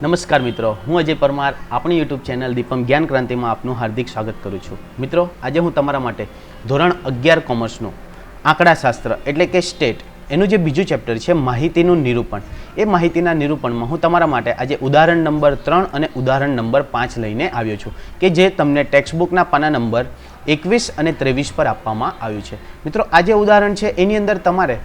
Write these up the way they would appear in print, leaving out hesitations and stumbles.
નમસ્કાર મિત્રો, હું અજય પરમાર આપણી યુટ્યુબ ચેનલ દીપમ જ્ઞાન ક્રાંતિમાં આપનું હાર્દિક સ્વાગત કરું છું. મિત્રો, આજે હું તમારા માટે ધોરણ 11 કોમર્સનું આંકડાશાસ્ત્ર એટલે કે સ્ટેટ એનું જે બીજું ચેપ્ટર છે માહિતીનું નિરૂપણ, એ માહિતીના નિરૂપણમાં હું તમારા માટે આજે ઉદાહરણ નંબર 3 અને ઉદાહરણ નંબર 5 લઈને આવ્યો છું કે જે તમને ટેક્સ્ટબુકના પાના નંબર 21 અને 23 પર આપવામાં આવ્યું છે. મિત્રો, આ જે ઉદાહરણ છે એની અંદર તમારે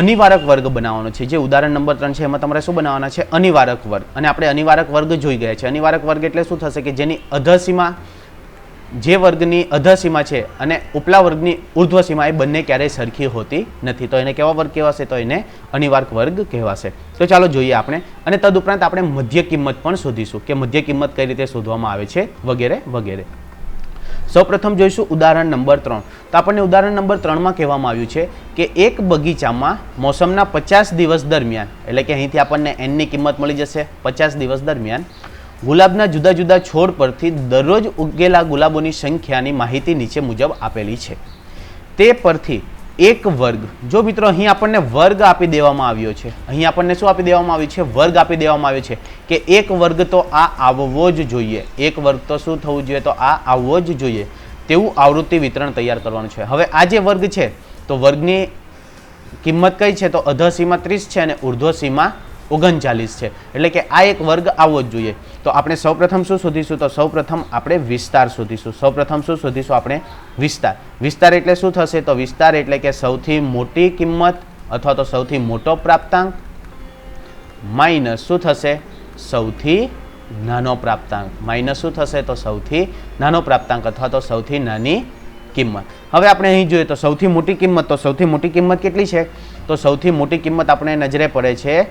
અનિવારક વર્ગ બનાવવાનો છે. જે ઉદાહરણ નંબર 3 છે એમાં તમારે શું બનાવવાના છે? અનિવારક વર્ગ. અને આપણે અનિવારક વર્ગ જોઈ ગયા છે. અનિવારક વર્ગ એટલે શું થશે કે જેની અધસીમા, જે વર્ગની અધસીમા છે અને ઉપલા વર્ગની ઉર્ધ્વસીમા એ બંને ક્યારેય સરખી હોતી નથી. તો એને કેવા વર્ગ કહેવાશે? તો એને અનિવારક વર્ગ કહેવાશે. તો ચાલો જોઈએ આપણે. અને તદુપરાંત આપણે મધ્ય કિંમત પણ શોધીશું કે મધ્ય કિંમત કઈ રીતે શોધવામાં આવે છે વગેરે વગેરે. સૌપ્રથમ જોઈશું ઉદાહરણ નંબર 3. તો આપણને ઉદાહરણ નંબર 3માં કહેવામાં આવ્યું છે કે એક બગીચામાં મોસમના 50 દિવસ દરમિયાન, એટલે કે અહીંથી આપણને એનની કિંમત મળી જશે 50 દિવસ દરમિયાન ગુલાબના જુદા જુદા છોડ પરથી દરરોજ ઉગેલા ગુલાબોની સંખ્યાની માહિતી નીચે મુજબ આપેલી છે. તે પરથી એક વર્ગ, જો મિત્રો અહીં આપણને વર્ગ આપી દેવામાં આવ્યો છે, અહીં આપણને શું આપી દેવામાં આવ્યું છે? વર્ગ આપી દેવામાં આવ્યો છે કે એક વર્ગ તો આ આવવો જ જોઈએ, એક વર્ગ તો શું થવું જોઈએ? તો આ આવવો જ જોઈએ તેવું આવૃત્તિ વિતરણ તૈયાર કરવાનું છે. હવે આ જે વર્ગ છે તો વર્ગની કિંમત કઈ છે? તો અધસીમા 30 છે અને ઉર્ધ્વસીમા 39 છે. એટલે કે આ એક વર્ગ આવવો જ જોઈએ. તો આપણે સૌપ્રથમ શું શોધીશું? તો સૌપ્રથમ આપણે વિસ્તાર શોધીશું. સૌપ્રથમ શું શોધીશું? આપણે વિસ્તાર. વિસ્તાર એટલે શું થશે? તો વિસ્તાર એટલે કે સૌથી મોટી કિંમત અથવા તો સૌથી મોટો પ્રાપ્તાંક માઇનસ શું થશે? સૌથી નાનો પ્રાપ્તાંક. માઇનસ શું થશે? તો સૌથી નાનો પ્રાપ્તાંક અથવા તો સૌથી નાની કિંમત. હવે આપણે અહીં જોઈએ તો સૌથી મોટી કિંમત, તો સૌથી મોટી કિંમત કેટલી છે? તો સૌથી મોટી કિંમત આપણે નજરે પડે છે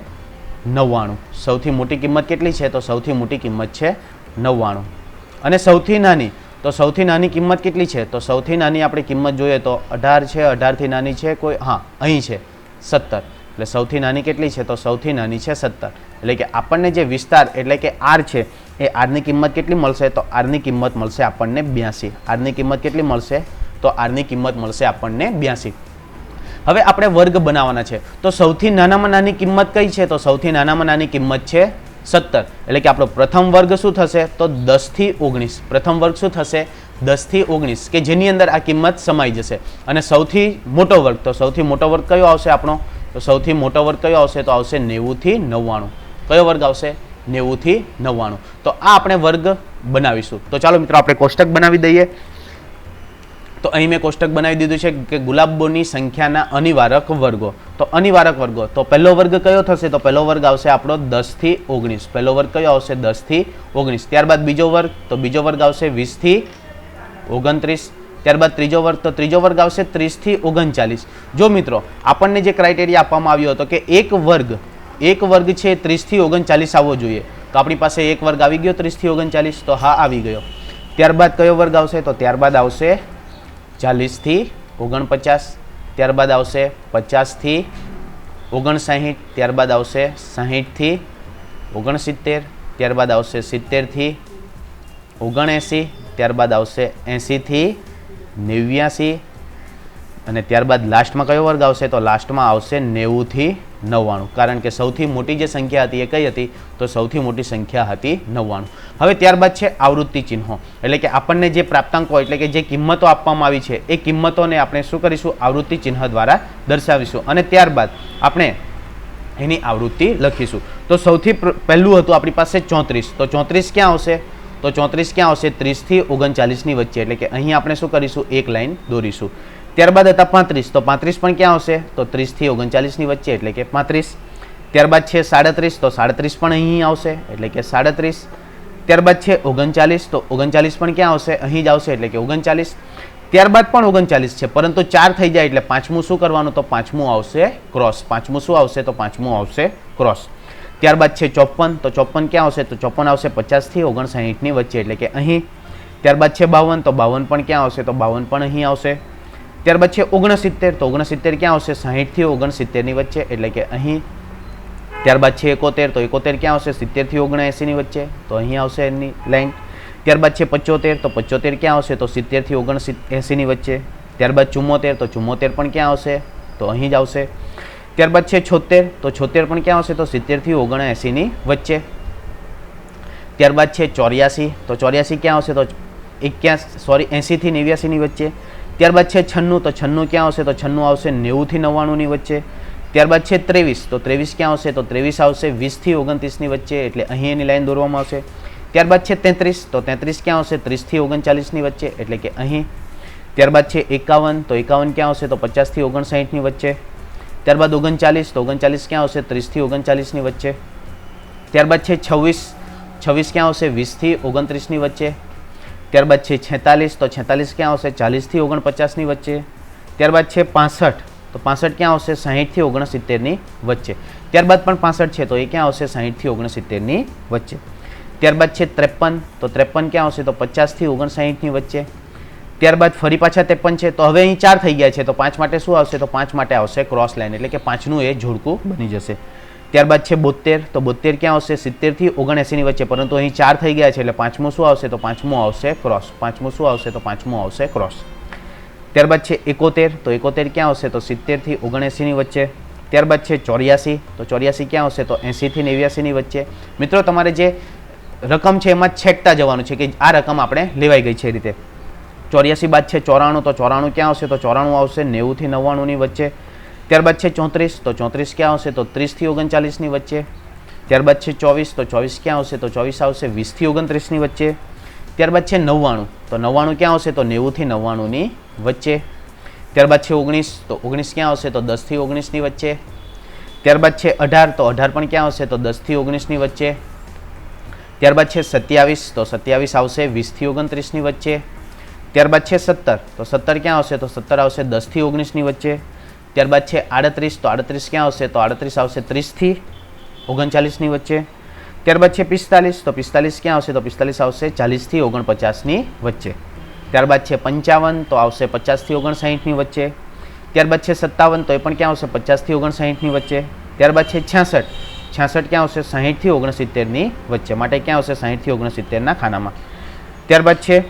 99. સૌથી મોટી કિંમત કેટલી છે? તો સૌથી મોટી કિંમત છે 99. અને સૌથી નાની, તો સૌથી નાની કિંમત કેટલી છે? તો સૌથી નાની આપણે કિંમત જોઈએ તો 18 છે. 18 થી નાની છે કોઈ? હા, અહીં છે 17. એટલે સૌથી નાની કેટલી છે? તો સૌથી નાની છે 17. એટલે કે આપણને જે વિસ્તાર એટલે કે આર છે એ આરની કિંમત કેટલી મળશે? તો આરની કિંમત મળશે આપણને 82. આરની કિંમત કેટલી મળશે? તો આરની કિંમત મળશે આપણને 82. હવે આપણે વર્ગ બનાવવાના છે. તો સૌથી નાનામાં નાની કિંમત કઈ છે? તો સૌથી નાનામાં નાની કિંમત છે 17. એટલે કે આપણો પ્રથમ વર્ગ શું થશે? તો 10 થી 19. પ્રથમ વર્ગ શું થશે? 10 થી 19 કે જેની અંદર આ કિંમત સમાઈ જશે. અને સૌથી મોટો વર્ગ, તો સૌથી મોટો વર્ગ કયો આવશે આપણો? તો સૌથી મોટો વર્ગ કયો આવશે? તો આવશે 90 થી 99. કયો વર્ગ આવશે? 90 થી 99. તો આ આપણે વર્ગ બનાવીશું. તો ચાલો મિત્રો આપણે કોષ્ટક બનાવી દઈએ. તો અહીં મેં કોષ્ટક બનાવી દીધું છે કે ગુલાબોની સંખ્યાના અનિવારક વર્ગો. તો અનિવારક વર્ગો, તો પહેલો વર્ગ કયો થશે? તો પહેલો વર્ગ આવશે આપણો 10 થી 19. પહેલો વર્ગ કયો આવશે? 10 થી 19. ત્યારબાદ બીજો વર્ગ, તો બીજો વર્ગ આવશે 20 થી 29. ત્યારબાદ ત્રીજો વર્ગ, તો ત્રીજો વર્ગ આવશે 30 થી 39. જો મિત્રો આપણને જે ક્રાઇટેરિયા આપવામાં આવ્યો હતો કે એક વર્ગ છે 30 થી 39 આવવો જોઈએ, તો આપણી પાસે એક વર્ગ આવી ગયો 30 થી 39. તો હા, આવી ગયો. ત્યારબાદ કયો વર્ગ આવશે? તો ત્યારબાદ આવશે 40 થી 49. ત્યારબાદ આવશે 50 થી 59. ત્યારબાદ આવશે 60 થી 69. ત્યારબાદ આવશે 70 થી 79. ત્યારબાદ આવશે 80 થી 89. અને ત્યારબાદ લાસ્ટમાં કયો વર્ગ આવશે? તો લાસ્ટમાં આવશે 90 થી 99. કારણ કે સૌથી મોટી જે સંખ્યા હતી એ કઈ હતી? તો સૌથી મોટી સંખ્યા હતી 99. હવે ત્યારબાદ છે આવૃત્તિ ચિહ્નો. એટલે કે આપણને જે પ્રાપ્તાંકો એટલે કે જે કિંમતો આપવામાં આવી છે એ કિંમતોને આપણે શું કરીશું? આવૃત્તિ ચિહ્ન દ્વારા દર્શાવીશું. અને ત્યારબાદ આપણે એની આવૃત્તિ લખીશું. તો સૌથી પહેલું હતું આપણી પાસે 34. તો 34 ક્યાં આવશે? તો 34 ક્યાં આવશે? 30 થી 39 ની વચ્ચે. એટલે કે અહીં આપણે શું કરીશું? એક લાઈન દોરીશું. ત્યારબાદ હતા 35. તો 35 પણ ક્યાં આવશે? તો 30 થી 39 ની વચ્ચે, એટલે કે 35. ત્યારબાદ છે 37. તો 37 પણ અહીં આવશે, એટલે કે 37. ત્યારબાદ છે 39. તો 39 પણ ક્યાં આવશે? અહીં જ આવશે, એટલે કે 39. ત્યારબાદ પણ 39 છે, પરંતુ 4 થઈ જાય એટલે પાંચમું શું કરવાનું? તો પાંચમું આવશે ક્રોસ. પાંચમું શું આવશે? તો પાંચમું આવશે ક્રોસ. ત્યારબાદ છે 54. તો 54 ક્યાં આવશે? તો 54 આવશે 50 થી 59 ની વચ્ચે, એટલે કે અહીં. ત્યારબાદ છે 52. તો 52 પણ ક્યાં આવશે? તો 52 પણ અહીં આવશે. ત્યારબાદ છે 69. તો 69 ક્યાં આવશે? 60 થી 69 ની વચ્ચે, એટલે કે અહીં. ત્યારબાદ છે 71. તો 71 ક્યાં આવશે? 70 થી 79 ની વચ્ચે, તો અહીં આવશે એની લાઈન. ત્યારબાદ છે 75. તો 75 ક્યાં આવશે? તો 70 થી 79 ની વચ્ચે. ત્યારબાદ 74. તો 74 પણ ક્યાં આવશે? તો અહીં જ આવશે. ત્યારબાદ છે 76. તો 76 પણ ક્યાં આવશે? તો 70 થી 79 ની વચ્ચે. ત્યારબાદ છે 84, તો 84 ક્યાં આવશે? તો 80 થી 89 ની વચ્ચે. ત્યારબાદ છે 96, તો 96 ક્યાં આવશે? તો 96 આવશે 90 થી 99 ની વચ્ચે. ત્યારબાદ છે 23, તો 23 ક્યાં આવશે? તો 23 આવશે 20 થી 29 ની વચ્ચે, એટલે અહીં એની લાઈન દોરવામાં આવશે. ત્યારબાદ છે 33, તો 33 ક્યાં આવશે? 30 થી 39 ની વચ્ચે, એટલે કે અહીં. ત્યારબાદ છે 51, તો 51 ક્યાં આવશે? તો 50 થી 59 ની વચ્ચે. ત્યારબાદ 39, તો 39 ક્યાં આવશે? 30 થી 39 ની વચ્ચે. ત્યારબાદ છે 26, 26 ક્યાં આવશે? 20 થી 29 ની વચ્ચે. ત્યારબાદ છે 46, તો 46 ક્યાં આવશે? 40 થી 49 ની વચ્ચે. ત્યારબાદ છે 65, તો 65 ક્યાં આવશે? 60 થી 69 ની વચ્ચે. ત્યારબાદ પણ 65 છે, તો એ ક્યાં આવશે? 60 થી 69 ની વચ્ચે. ત્યારબાદ છે 53, તો 53 ક્યાં આવશે? તો 50 થી 59 ની વચ્ચે. ત્યારબાદ ફરી પાછા 53 છે, તો હવે અહીં 4 થઈ ગયા છે, તો 5 માટે શું આવશે? તો 5 માટે આવશે ક્રોસ લાઈન, એટલે કે 5નું એ જોડકું બની જશે. ત્યારબાદ છે 72, તો 72 ક્યાં આવશે? 70 થી 79 ની વચ્ચે, પરંતુ અહીં 4 થઈ ગયા છે, એટલે 5મું શું આવશે? તો 5મું આવશે ક્રોસ. 5મું શું આવશે? તો 5મું આવશે ક્રોસ. ત્યારબાદ છે 71, તો 71 ક્યાં આવશે? તો 70 થી 79 ની વચ્ચે. ત્યારબાદ છે 84, તો 84 ક્યાં આવશે? તો 80 થી 89 ની વચ્ચે. મિત્રો, તમારે જે રકમ છે એમાં છેકતા જવાનું છે કે આ રકમ આપણે લેવાઈ ગઈ છે એ રીતે. 84 બાદ છે 94, તો 94 ક્યાં આવશે? તો 94 આવશે 90 થી 99 ની વચ્ચે. ત્યારબાદ છે 34, તો 34 ક્યાં આવશે? તો 30 થી 39 ની વચ્ચે. ત્યારબાદ છે 24, તો 24 ક્યાં આવશે? તો 24 આવશે 20 થી 29 ની વચ્ચે. ત્યારબાદ છે 99, તો 99 ક્યાં આવશે? તો 90 થી 99 ની વચ્ચે. ત્યારબાદ છે 19, તો 19 ક્યાં આવશે? તો 10 થી 19 ની વચ્ચે. ત્યારબાદ છે 18, તો 18 પણ ક્યાં આવશે? તો 10 થી 19 ની વચ્ચે. ત્યારબાદ છે 27, તો 27 આવશે 20 થી 29 ની વચ્ચે. ત્યારબાદ છે 17, તો 17 ક્યાં આવશે? તો 17 આવશે 10 થી 19 ની વચ્ચે. ત્યારબાદ છે 38, તો 38 ક્યાં આવશે? તો 38 આવશે 30 થી 39 ની વચ્ચે. ત્યારબાદ છે 45, તો 45 ક્યાં આવશે? તો 45 આવશે 40 થી 49 ની વચ્ચે. ત્યારબાદ છે 55, તો આવશે 50 થી 59 ની વચ્ચે. ત્યારબાદ છે 57, તો એ પણ ક્યાં આવશે? 50 થી 59 ની વચ્ચે. ત્યારબાદ છે 66, 66 ક્યાં આવશે? 60 થી 69 ની વચ્ચે, માટે ક્યાં આવશે? 60 થી 69 ના ખાનામાં. ત્યારબાદ છે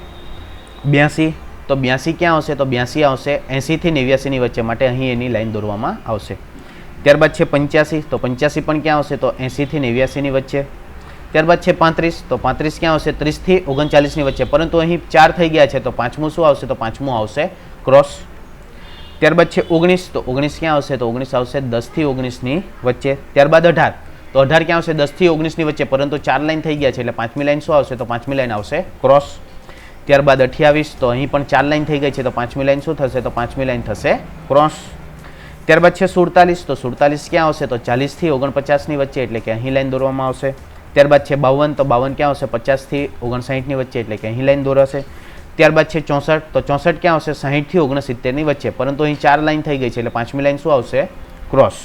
82, તો 82 ક્યાં આવશે? તો 82 આવશે 80 થી 89 ની વચ્ચે, માટે અહીં એની લાઈન દોરવામાં આવશે. ત્યારબાદ છે 85, તો 85 પણ ક્યાં આવશે? તો 80 થી 89 ની વચ્ચે. ત્યારબાદ છે 35, તો 35 ક્યાં આવશે? 30 થી 39 ની વચ્ચે, પરંતુ અહીં 4 થઈ ગયા છે, તો 5મું શું આવશે? તો 5મું આવશે ક્રોસ. ત્યારબાદ છે 19, તો 19 ક્યાં આવશે? તો 19 આવશે 10 થી 19 ની વચ્ચે. ત્યારબાદ 18, તો 18 ક્યાં આવશે? 10 થી 19 ની વચ્ચે, પરંતુ 4 લાઈન થઈ ગયા છે, એટલે 5મી લાઈન શું આવશે? તો 5મી લાઈન આવશે ક્રોસ. ત્યારબાદ 28, તો અહીં પણ 4 લાઈન થઈ ગઈ છે, તો 5મી લાઈન શું થશે? તો 5મી લાઈન થશે ક્રોસ. ત્યારબાદ છે 47, તો 47 ક્યાં આવશે? તો 40 થી 49 ની વચ્ચે, એટલે કે અહીં લાઈન દોરવામાં આવશે. ત્યારબાદ છે 52, તો 52 ક્યાં આવશે? 50 થી 59 ની વચ્ચે, એટલે કે અહીં લાઈન દોરાશે. ત્યારબાદ છે 64, તો 64 ક્યાં આવશે? 60 થી 69 ની વચ્ચે, પરંતુ અહીં 4 લાઈન થઈ ગઈ છે, એટલે 5મી લાઈન શું આવશે? ક્રોસ.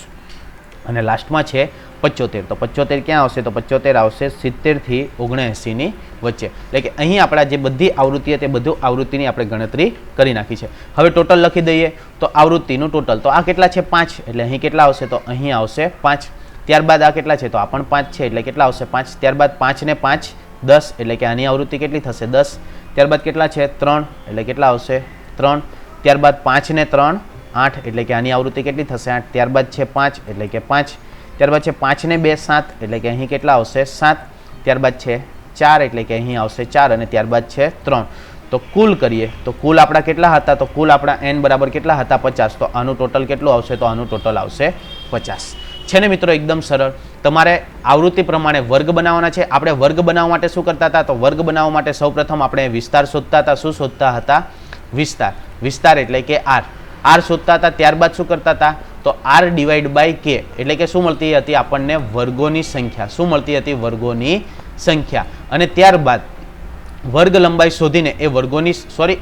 અને લાસ્ટમાં છે 75, તો 75 ક્યાં આવશે? તો 75 આવશે 70 થી 79 ની વચ્ચે. એટલે કે અહીં આપણા જે બધી આવૃત્તિ તે બધું આવૃત્તિની આપણે ગણતરી કરી નાખી છે. હવે ટોટલ લખી દઈએ, તો આવૃત્તિનું ટોટલ, તો આ કેટલા છે? 5, એટલે અહીં કેટલા આવશે? તો અહીં આવશે 5. ત્યારબાદ આ કેટલા છે? તો આ પણ 5 છે, એટલે કેટલા આવશે? 5. ત્યારબાદ 5 ને 5 10, એટલે કે આની આવૃત્તિ કેટલી થશે? 10. ત્યારબાદ કેટલા છે? 3, એટલે કેટલા આવશે? 3. ત્યારબાદ 5 ને 3 8, એટલે કે આની આવૃત્તિ કેટલી થશે? 8. ત્યારબાદ છે 5, એટલે કે 5. ત્યારબાદ છે 5 ને 2 7, એટલે કે અહીં કેટલા આવશે? 7. ત્યારબાદ છે 4, એટલે કે અહીં આવશે 4, અને ત્યારબાદ છે 3. તો કુલ કરીએ, તો કુલ આપણા કેટલા હતા? તો કુલ આપણા n બરાબર કેટલા હતા? 50. તો આનું ટોટલ કેટલું આવશે? તો આનું ટોટલ આવશે 50. છે ને મિત્રો, એકદમ સરળ. તમારે આવૃત્તિ પ્રમાણે વર્ગ બનાવવાના છે. આપણે વર્ગ બનાવવા માટે શું કરતા હતા? તો વર્ગ બનાવવા માટે સૌપ્રથમ આપણે વિસ્તાર શોધતા હતા. શું શોધતા હતા? વિસ્તાર. વિસ્તાર એટલે કે r. r શોધતા હતા. ત્યારબાદ શું કરતા હતા? તો r ડિવાઈડ બાય k, એટલે કે શું મળતી હતી આપણને? વર્ગોની સંખ્યા. શું મળતી હતી? વર્ગોની સંખ્યા. અને ત્યારબાદ વર્ગ લંબાઈ શોધીને એ વર્ગોની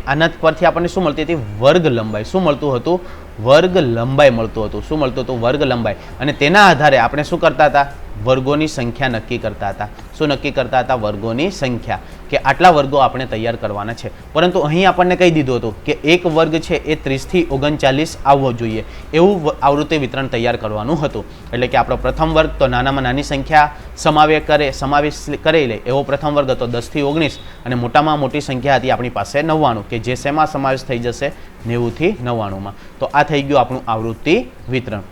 આના પરથી આપણને શું મળતી હતી? વર્ગ લંબાઈ. શું મળતું હતું? વર્ગ લંબાઈ મળતું હતું. શું મળતું હતું? વર્ગ લંબાઈ. અને તેના આધારે આપણે શું કરતા હતા? વર્ગોની સંખ્યા નક્કી કરતા હતા. શું નક્કી કરતા હતા? વર્ગોની સંખ્યા, કે આટલા વર્ગો આપણે તૈયાર કરવાના છે. પરંતુ અહીં આપણને કહી દીધું હતું કે એક વર્ગ છે એ 30 થી 39 આવવો જોઈએ, એવું આવૃત્તિ વિતરણ તૈયાર કરવાનું હતું. એટલે કે આપણો પ્રથમ વર્ગ તો નાનામાં નાની સંખ્યા સમાવેશ કરી લે એવો પ્રથમ વર્ગ હતો 10 થી 19, અને મોટામાં મોટી સંખ્યા હતી આપણી પાસે 99, કે જે શેમાં સમાવેશ થઈ જશે? 90 થી 99માં. તો આ થઈ ગયું આપણું આવૃત્તિ વિતરણ.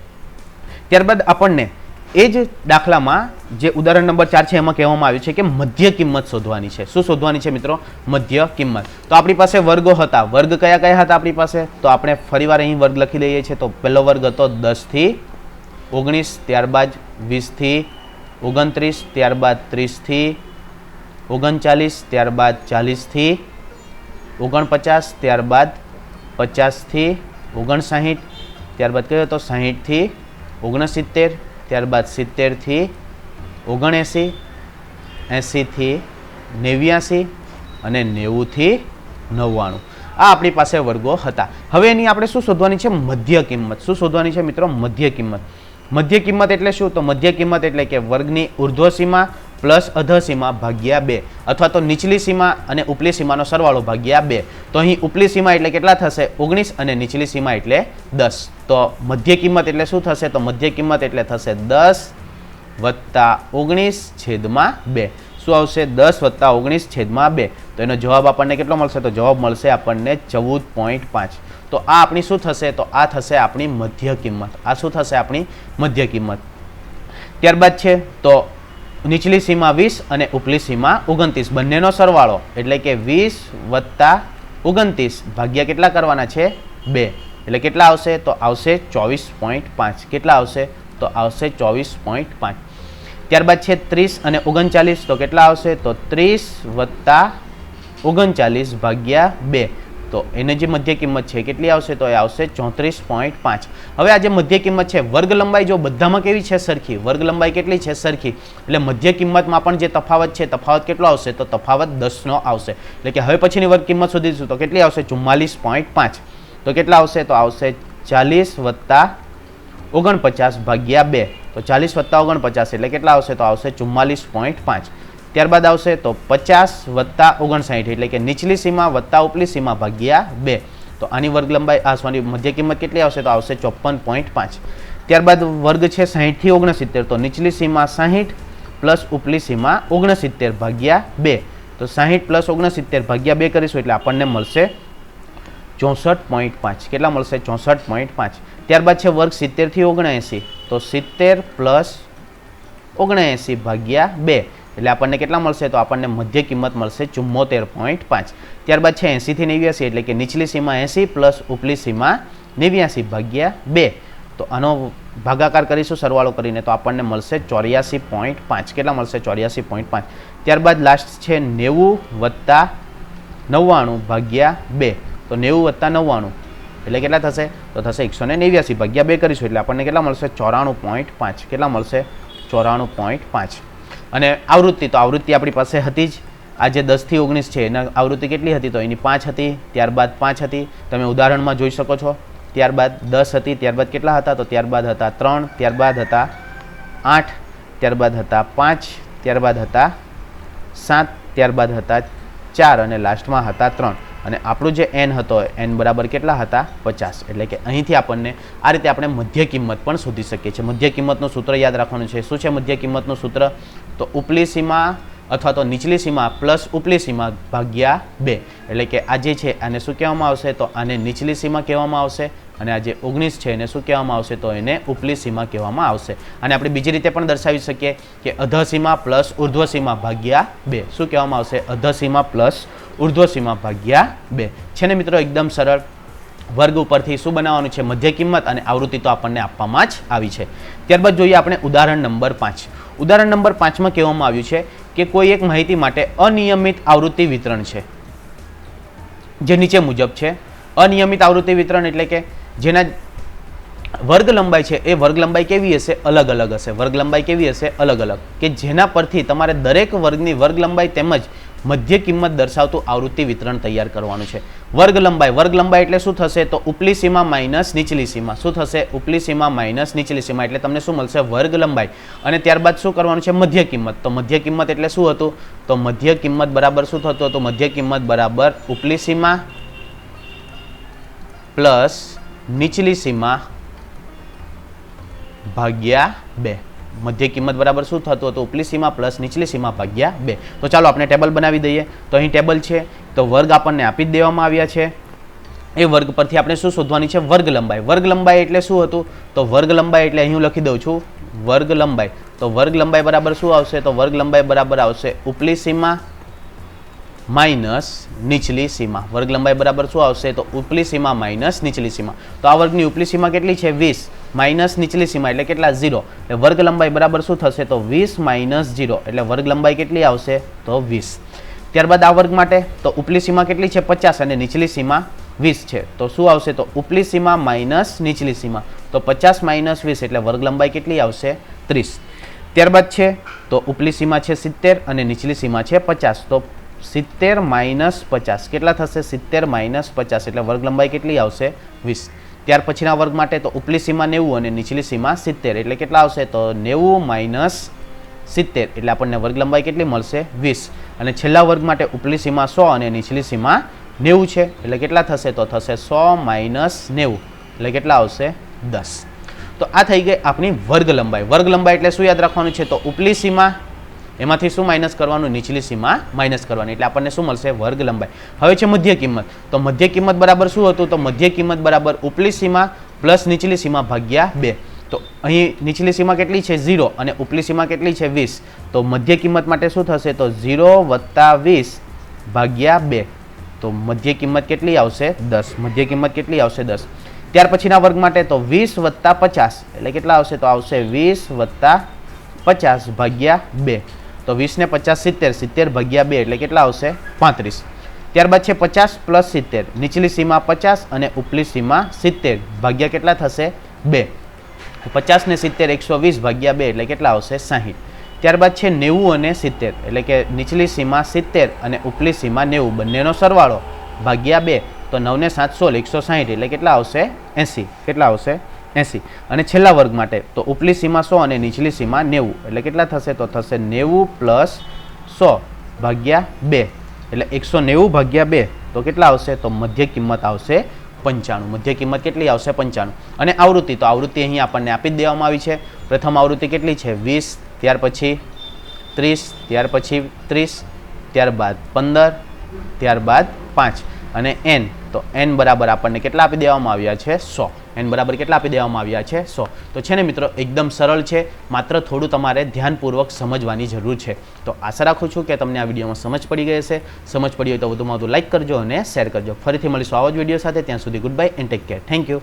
ત્યારબાદ આપણને એ જ દાખલામાં જે ઉદાહરણ નંબર 4 છે એમાં કહેવામાં આવ્યું છે કે મધ્ય કિંમત શોધવાની છે. શું શોધવાની છે મિત્રો? મધ્ય કિંમત. તો આપણી પાસે વર્ગો હતા. વર્ગ કયા કયા હતા આપણી પાસે? તો આપણે ફરીવાર અહીં વર્ગ લખી દઈએ છીએ. તો પહેલો વર્ગ હતો 10 થી 19, ત્યારબાદ 20 થી 29, ત્યારબાદ 30 થી 39, ત્યારબાદ 40 થી 49, ત્યારબાદ 50 થી 59, ત્યારબાદ કયો હતો 60 થી 69, ત્યારબાદ 70 થી 79, 80 થી 89 અને 90 થી 99. આ આપણી પાસે વર્ગો હતા. હવે એની આપણે શું શોધવાની છે? મધ્ય કિંમત. શું શોધવાની છે મિત્રો? મધ્ય કિંમત. મધ્ય કિંમત એટલે શું? તો મધ્ય કિંમત એટલે કે વર્ગની ઉર્ધ્વ સીમા પ્લસ અધર સીમા ભાગ્યા 2 અથવા તો નીચલી સીમા અને ઉપલી સીમાનો સરવાળો ભાગ્યા 2. તો અહીં ઉપલી સીમા એટલે કેટલા થશે? 19 અને નીચલી સીમા એટલે 10. તો મધ્ય કિંમત એટલે શું થશે? તો મધ્ય કિંમત એટલે થશે 10 વત્તા 19 છેદમાં 2. શું આવશે? 10 વત્તા 19 છેદમાં 2. તો એનો જવાબ આપણને કેટલો મળશે? તો જવાબ મળશે આપણને 14.5. તો આ આપણી શું થશે? તો આ થશે આપણી મધ્ય કિંમત. આ શું થશે? આપણી મધ્ય કિંમત. ત્યારબાદ છે તો નીચલી સીમા 20 અને ઉપલી સીમા 29 બંનેનો સરવાળો એટલે કે 20 વત્તા 29 ભાગ્યા કેટલા કરવાના છે? 2 એટલે કેટલા આવશે? તો આવશે 24.5. કેટલા આવશે? તો આવશે 24.5. ત્યારબાદ છે 30 અને 39 તો કેટલા આવશે? તો 30 વત્તા 39 ભાગ્યા 2. તો એની જે મધ્ય કિંમત છે કેટલી આવશે? તો એ આવશે 34.5. હવે આ જે મધ્ય કિંમત છે વર્ગ લંબાઈ જો બધામાં કેવી છે? સરખી. વર્ગ લંબાઈ કેટલી છે? સરખી. એટલે મધ્ય કિંમતમાં પણ જે તફાવત છે તફાવત કેટલો આવશે? તો તફાવત 10 નો આવશે. એટલે કે હવે પછીની વર્ગ કિંમત શોધીશું તો કેટલી આવશે? 44.5. તો કેટલા આવશે? તો આવશે 40 વત્તા 49 ભાગ્યા 2. તો 40 વત્તા 49 એટલે કેટલા આવશે? તો આવશે 44.5. ત્યારબાદ આવશે તો 50 વત્તા 59 એટલે કે નીચલી સીમા વત્તા ઉપલી સીમા ભાગ્યા 2. તો આની વર્ગ લંબાઈ સોરી મધ્ય કિંમત કેટલી આવશે? તો આવશે 54.5. ત્યારબાદ વર્ગ છે 60 થી 69 તો નીચલી સીમા 60 પ્લસ ઉપલી સીમા 69 ભાગ્યા 2. તો 60 પ્લસ 69 ભાગ્યા 2 કરીશું એટલે આપણને મળશે 64.5. કેટલા મળશે? 64.5. ત્યારબાદ છે વર્ગ 70 થી 79 તો 70 પ્લસ 79 ભાગ્યા 2 એટલે આપણને કેટલા મળશે? તો આપણને મધ્ય કિંમત મળશે 74.5. ત્યારબાદ છે 80 થી 89 એટલે કે નીચલી સીમા 80 પ્લસ ઉપલી સીમા 89 ભાગ્યા 2. તો આનો ભાગાકાર કરીશું સરવાળો કરીને તો આપણને મળશે 84.5. કેટલા મળશે? 84.5. ત્યારબાદ લાસ્ટ છે 90 વત્તા 99 ભાગ્યા 2. તો 90 વત્તા 99 એટલે કેટલા થશે? તો થશે 189 ભાગ્યા 2 કરીશું એટલે આપણને કેટલા મળશે? 94.5. કેટલા મળશે? 94.5. અને આવૃત્તિ તો આવૃત્તિ આપણી પાસે હતી જ. આ જે 10 થી 19 છે એના આવૃત્તિ કેટલી હતી? તો એની 5 હતી. ત્યારબાદ 5 હતી. તમે ઉદાહરણમાં જોઈ શકો છો. ત્યારબાદ 10 હતી. ત્યારબાદ કેટલા હતા? તો ત્યારબાદ હતા 3. ત્યારબાદ હતા 8. ત્યારબાદ હતા 5. ત્યારબાદ હતા 7. ત્યારબાદ હતા 4 અને લાસ્ટમાં હતા 3. અને આપણું જે n હતો n બરાબર કેટલા હતા? 50. એટલે કે અહીંથી આપણને આ રીતે આપણે મધ્ય કિંમત પણ શોધી શકીએ છીએ. મધ્ય કિંમતનું સૂત્ર યાદ રાખવાનું છે. શું છે મધ્ય કિંમતનું સૂત્ર? તો ઉપલી સીમા અથવા તો નીચલી સીમા પ્લસ ઉપલી સીમા ભાગ્યા 2. એટલે કે આ જે છે આને શું કહેવામાં આવશે? તો આને નીચલી સીમા કહેવામાં આવશે અને આ જે 19 છે એને શું કહેવામાં આવશે? તો એને ઉપલી સીમા કહેવામાં આવશે. અને આપણે બીજી રીતે પણ દર્શાવી શકીએ કે અધર સીમા પ્લસ ઉર્ધ્વ સીમા ભાગ્યા 2. શું કહેવામાં આવશે? અધર સીમા પ્લસ ઉર્ધ્વ સીમા ભાગ્યા 2. છે ને મિત્રો એકદમ સરળ. વર્ગ ઉપરથી શું બનાવવાનું છે? મધ્ય કિંમત અને આવૃત્તિ તો આપણને આપવામાં જ આવી છે. ત્યારબાદ જોઈએ આપણે ઉદાહરણ નંબર 5. ઉદાહરણ નંબર 5માં કહેવામાં આવ્યું છે કે કોઈ એક માહિતી માટે અનિયમિત આવૃત્તિ વિતરણ છે જે નીચે મુજબ છે. અનિયમિત આવૃત્તિ વિતરણ એટલે કે જેના વર્ગ લંબાઈ છે એ વર્ગ લંબાઈ કેવી હશે? અલગ અલગ હશે. વર્ગ લંબાઈ કેવી હશે? અલગ અલગ. કે જેના પરથી તમારે દરેક વર્ગની વર્ગ લંબાઈ તેમજ મધ્ય કિંમત દર્શાવતું આવૃત્તિ વિતરણ તૈયાર કરવાનું છે. વર્ગ લંબાઈ એટલે શું થશે? તો ઉપલી સીમા માઇનસ નીચલી સીમા. શું થશે? ઉપલી સીમા માઇનસ નીચલી સીમા એટલે તમને શું મળશે? વર્ગ લંબાઈ. અને ત્યારબાદ શું કરવાનું છે? મધ્ય કિંમત. તો મધ્ય કિંમત એટલે શું હતું? તો મધ્ય કિંમત બરાબર શું થતું હતું? મધ્ય કિંમત બરાબર ઉપલી સીમા પ્લસ નીચલી સીમા ભાગ્યા 2. મધ્ય કિંમત બરાબર શું થતું હતું? ઉપલી સીમા પ્લસ નીચલી સીમા ભાગ્યા 2. તો ચાલો આપણે ટેબલ બનાવી દઈએ. તો અહીં ટેબલ છે તો વર્ગ આપણને આપી જ દેવામાં આવ્યા છે. એ વર્ગ પરથી આપણે શું શોધવાની છે? વર્ગ લંબાઈ. વર્ગ લંબાઈ એટલે શું હતું? તો વર્ગ લંબાઈ એટલે અહીં હું લખી દઉં છું વર્ગ લંબાઈ, તો વર્ગ લંબાઈ બરાબર શું આવશે? તો વર્ગ લંબાઈ બરાબર આવશે ઉપલી સીમા માઇનસ નીચલી સીમા. વર્ગ લંબાઈ બરાબર શું આવશે? તો ઉપલી સીમા માઇનસ નીચલી સીમા. તો આ વર્ગની ઉપલી સીમા કેટલી છે? 20 માઇનસ નીચલી સીમા એટલે કેટલા? 0. એટલે વર્ગ લંબાઈ બરાબર શું થશે? તો 20 માઇનસ 0 એટલે વર્ગ લંબાઈ કેટલી આવશે? તો 20. ત્યારબાદ આ વર્ગ માટે તો ઉપલી સીમા કેટલી છે? 50 અને નીચલી સીમા 20 છે. તો શું આવશે? તો ઉપલી સીમા માઇનસ નીચલી સીમા. તો 50 માઇનસ 20 એટલે વર્ગ લંબાઈ કેટલી આવશે? 30. ત્યારબાદ છે તો ઉપલી સીમા છે 70 અને નીચલી સીમા છે 50. તો 70 માઇનસ 50 કેટલા થશે? 70 માઇનસ 50 એટલે વર્ગ લંબાઈ કેટલી આવશે? 20. ત્યાર પછીના વર્ગ માટે તો ઉપલી સીમા 90 અને નીચલી સીમા 70 એટલે કેટલા આવશે? તો 90 માઇનસ 70 એટલે આપણને વર્ગ લંબાઈ કેટલી મળશે? 20. અને છેલ્લા વર્ગ માટે ઉપલી સીમા 100 અને નીચલી સીમા 90 છે એટલે કેટલા થશે? તો થશે 100 માઇનસ 90 એટલે કેટલા આવશે? 10. તો આ થઈ ગઈ આપણી વર્ગ લંબાઈ. વર્ગ લંબાઈ એટલે શું યાદ રાખવાનું છે? તો ઉપલી સીમા એમાંથી શું માઇનસ કરવાનું? નીચલી સીમા માઇનસ કરવાની એટલે આપણને શું મળશે? વર્ગ લંબાઈ. હવે છે મધ્ય કિંમત. તો મધ્ય કિંમત બરાબર શું હતું? તો મધ્ય કિંમત બરાબર ઉપલી સીમા પ્લસ નીચલી સીમા ભાગ્યા 2. તો અહીં નીચલી સીમા કેટલી છે? 0 અને ઉપલી સીમા કેટલી છે? 20. તો મધ્ય કિંમત માટે શું થશે? તો 0 વત્તા 20 ભાગ્યા 2. તો મધ્ય કિંમત કેટલી આવશે? 10. મધ્ય કિંમત કેટલી આવશે? 10. ત્યાર પછીના વર્ગ માટે તો 20 વત્તા 50 એટલે કેટલા આવશે? તો આવશે 20 વત્તા 50 ભાગ્યા 2. તો 20 ને 50 70, 70 ભાગ્યા 2 એટલે કેટલા આવશે? 35. ત્યારબાદ છે 50 પ્લસ 70, નીચલી સીમા 50 અને ઉપલી સીમા 70 ભાગ્યા કેટલા થશે? 2. 50 ને 70 120 ભાગ્યા 2 એટલે કેટલા આવશે? 60. ત્યારબાદ છે 90 અને 70 એટલે કે નીચલી સીમા 70 અને ઉપલી સીમા 90 બંનેનો સરવાળો ભાગ્યા 2. તો 9 ને 7 16 160 એટલે કેટલા આવશે? 80. કેટલા આવશે? 80. અને છેલ્લા વર્ગ માટે તો ઉપલી સીમા 100 અને નીચલી સીમા 90 એટલે કેટલા થશે? તો થશે 90 પ્લસ 100 ભાગ્યા 2 એટલે 190 ભાગ્યા 2 તો કેટલા આવશે? તો મધ્ય કિંમત આવશે 95. મધ્ય કિંમત કેટલી આવશે? 95. અને આવૃત્તિ, તો આવૃત્તિ અહીં આપણને આપી જ દેવામાં આવી છે. પ્રથમ આવૃત્તિ કેટલી છે? 20, ત્યાર પછી 30, ત્યાર પછી 30, ત્યારબાદ 15, ત્યારબાદ 5 અને n. તો n બરાબર આપણને કેટલા આપી દેવામાં આવ્યા છે? 100. n બરાબર કેટલા આપી દેવામાં આવ્યા છે? 100. તો છે ને મિત્રો એકદમ સરળ છે, માત્ર થોડું તમારે ધ્યાનપૂર્વક સમજવાની જરૂર છે. તો આશા રાખું છું કે તમને આ વિડીયોમાં સમજ પડી ગઈ હશે. સમજ પડી હોય તો વધુમાં વધુ લાઇક કરજો અને શેર કરજો. ફરીથી મળીશું આવા જ વિડીયો સાથે. ત્યાં સુધી good bye and take care. Thank you.